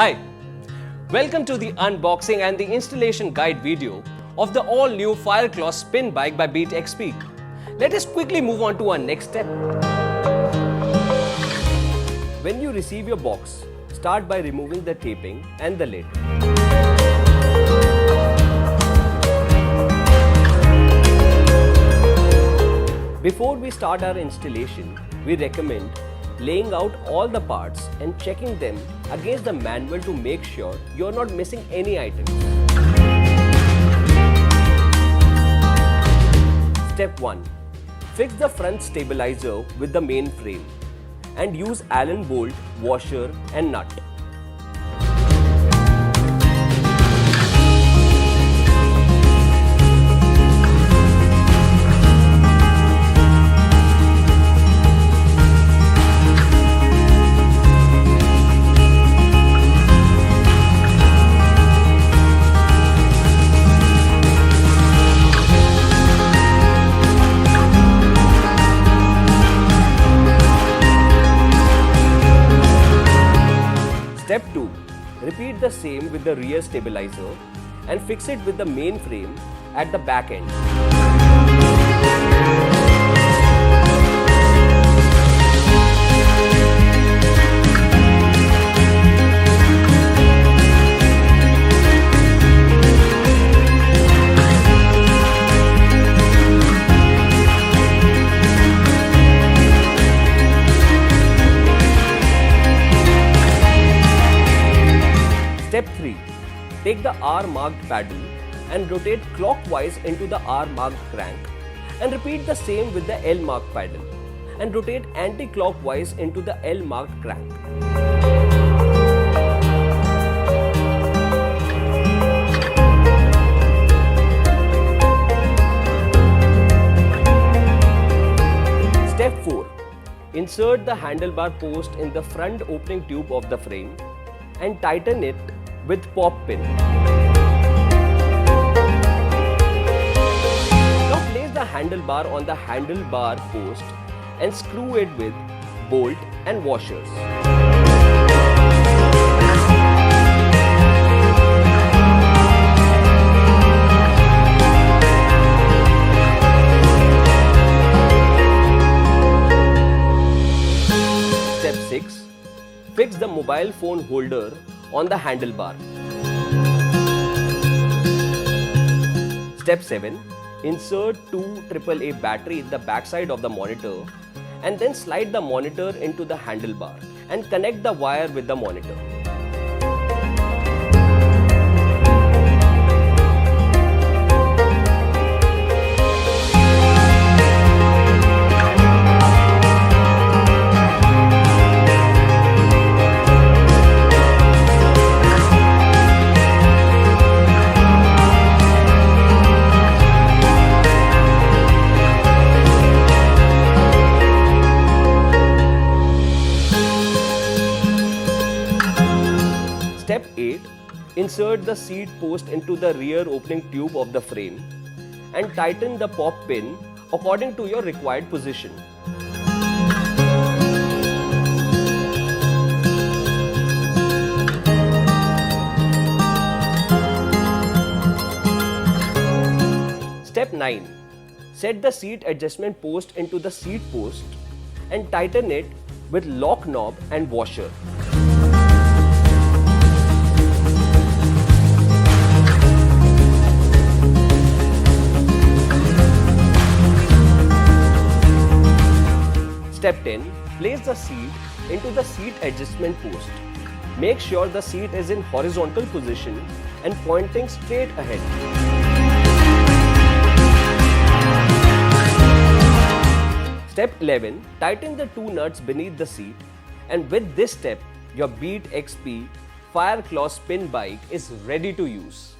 Hi, welcome to the unboxing and the installation guide video of the all-new Fireclaw spin bike by beatXP. Let us quickly move on to our next step. When you receive your box, start by removing the taping and the lid. Before we start our installation, we recommend laying out all the parts and checking them against the manual to make sure you're not missing any items. Step 1. Fix the front stabilizer with the main frame and use Allen bolt, washer and nut. Step 2. Repeat the same with the rear stabilizer and fix it with the main frame at the back end. Step 3. Take the R-marked paddle and rotate clockwise into the R-marked crank and repeat the same with the L-marked paddle and rotate anti-clockwise into the L-marked crank. Step 4. Insert the handlebar post in the front opening tube of the frame and tighten it with pop pin. Now place the handlebar on the handlebar post and screw it with bolt and washers. Step 6. Fix the mobile phone holder on the handlebar. Step 7. Insert two AAA battery in the backside of the monitor and then slide the monitor into the handlebar and connect the wire with the monitor. Step 8. Insert the seat post into the rear opening tube of the frame and tighten the pop pin according to your required position. Step 9. Set the seat adjustment post into the seat post and tighten it with lock knob and washer. Step 10. Place the seat into the seat adjustment post. Make sure the seat is in horizontal position and pointing straight ahead. Step 11. Tighten the two nuts beneath the seat, and with this step, your beatXP Fireclaw spin bike is ready to use.